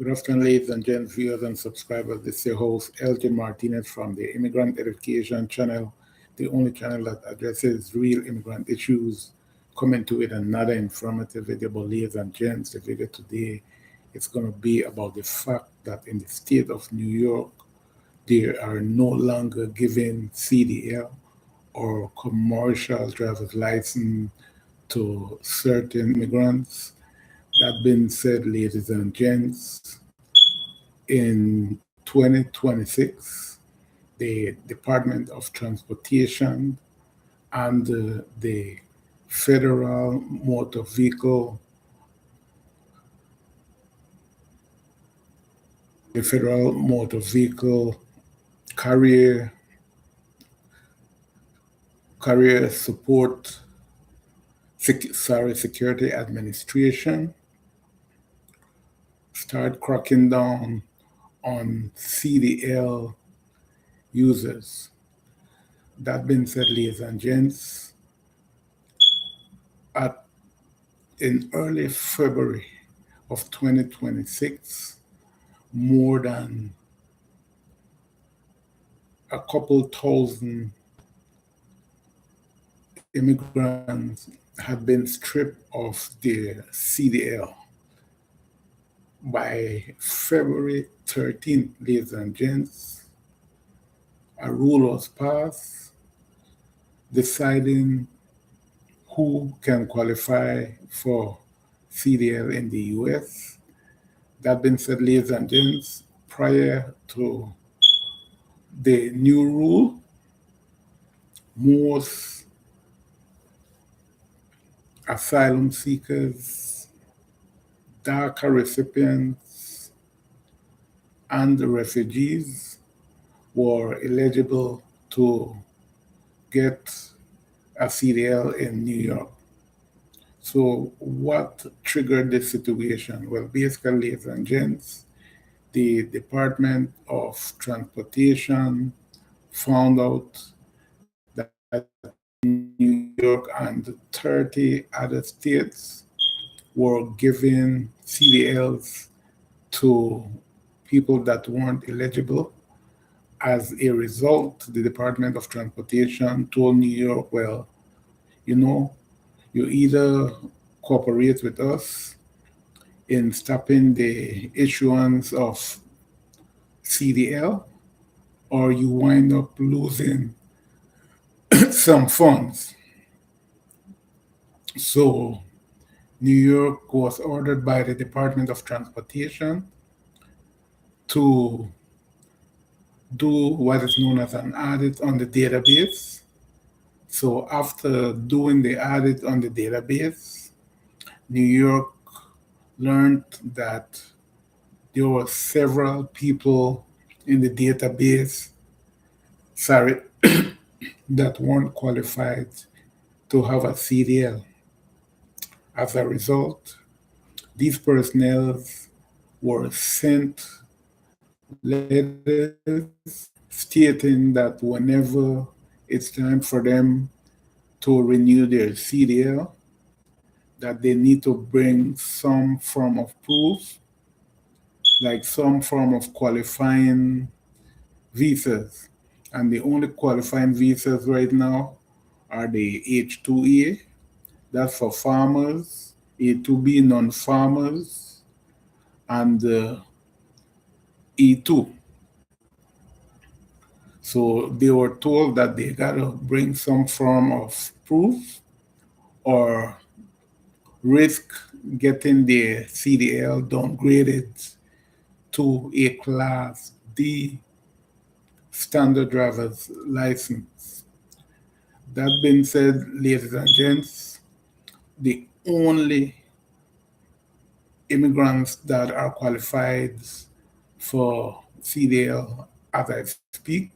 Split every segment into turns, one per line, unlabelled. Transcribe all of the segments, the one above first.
Good afternoon, ladies and gents, viewers and subscribers. This is your host, LJ Martinez from the Immigrant Education Channel, the only channel that addresses real immigrant issues. Coming to it another informative video, but ladies and gents, the video today is going to be about the fact that in the state of New York, they are no longer giving CDL or commercial driver's license to certain immigrants. That being said, ladies and gents, in 2026, the Department of Transportation and the Federal Motor Vehicle, the Federal Motor Vehicle Carrier Support, Security Administration start cracking down on CDL users. That being said, ladies and gents, in early February of 2026, more than a couple thousand immigrants had been stripped of their CDL. By February 13th, ladies and gents, a rule was passed deciding who can qualify for CDL in the US. That being said, ladies and gents, prior to the new rule, most asylum seekers, DACA recipients, and the refugees were eligible to get a CDL in New York. So what triggered this situation? Well, basically, ladies and gents, the Department of Transportation found out that New York and 30 other states were giving CDLs to people that weren't eligible. As a result, the Department of Transportation told New York, well, you either cooperate with us in stopping the issuance of CDL, or you wind up losing some funds. So New York was ordered by the Department of Transportation to do what is known as an audit on the database. So after doing the audit on the database, New York learned that there were several people in the database, that weren't qualified to have a CDL. As a result, these personnel were sent letters stating that whenever it's time for them to renew their CDL, that they need to bring some form of proof, like some form of qualifying visas. And the only qualifying visas right now are the H-2A, that's for farmers, A-2B non-farmers, and E-2. So they were told that they gotta bring some form of proof or risk getting their CDL downgraded to a Class D standard driver's license. That being said, ladies and gents, the only immigrants that are qualified for CDL as I speak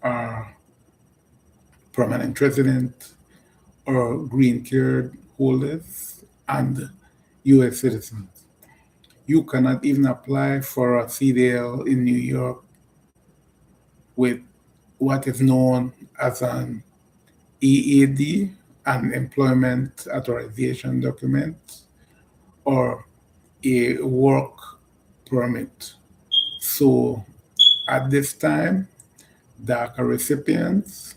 are permanent resident or green card holders and US citizens. You cannot even apply for a CDL in New York with what is known as an EAD, an Employment Authorization Document, or a work permit. So at this time, DACA recipients,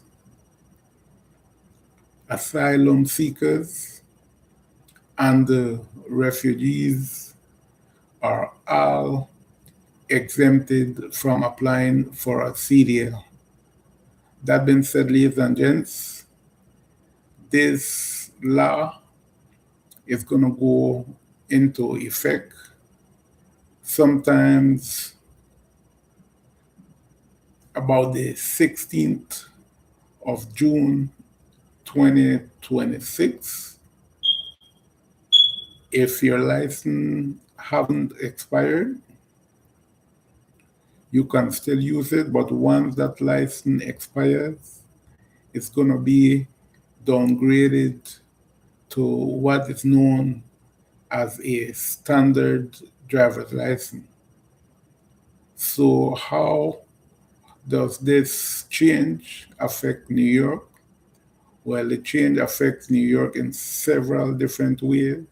asylum seekers, and refugees are all exempted from applying for a CDL. That being said, ladies and gents, this law is going to go into effect sometimes about the 16th of June 2026. If your license haven't expired, you can still use it, but once that license expires, it's going to be downgraded to what is known as a standard driver's license. So how does this change affect New York? Well, the change affects New York in several different ways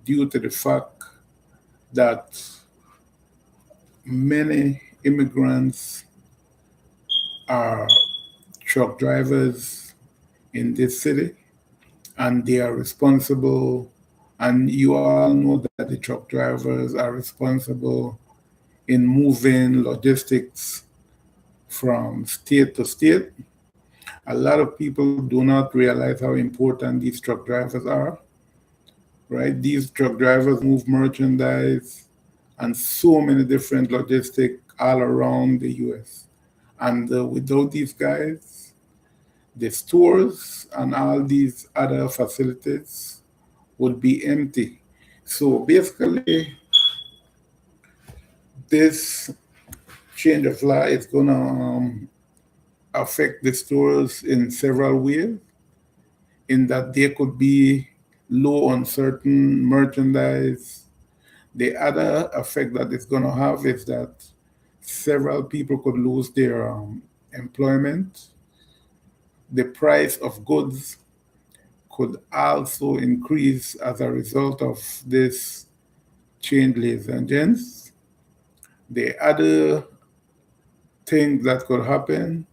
due to the fact that many immigrants are truck drivers in this city, and they are responsible, and you all know that the truck drivers are responsible in moving logistics from state to state. A lot of people do not realize how important these truck drivers are, right? These truck drivers move merchandise and so many different logistics all around the US. And without these guys, the stores and all these other facilities would be empty. So basically, this change of law is going to affect the stores in several ways, in that there could be low on certain merchandise. The other effect that it's going to have is that several people could lose their employment. The price of goods could also increase as a result of this change, ladies and gents. The other thing that could happen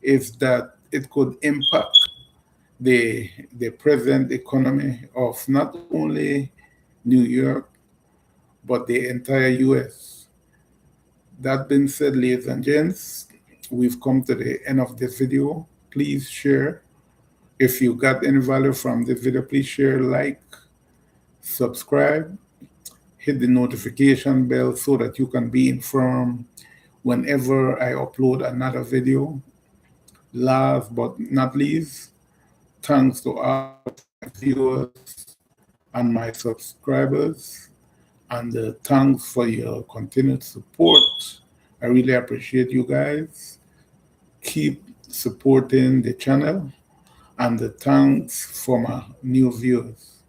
is that it could impact the present economy of not only New York, but the entire US. That being said, ladies and gents, we've come to the end of this video. Please share. If you got any value from this video, please share, like, subscribe, hit the notification bell so that you can be informed whenever I upload another video. Last but not least, thanks to all my viewers and my subscribers, and thanks for your continued support. I really appreciate you guys. Keep supporting the channel, and thanks for my new viewers.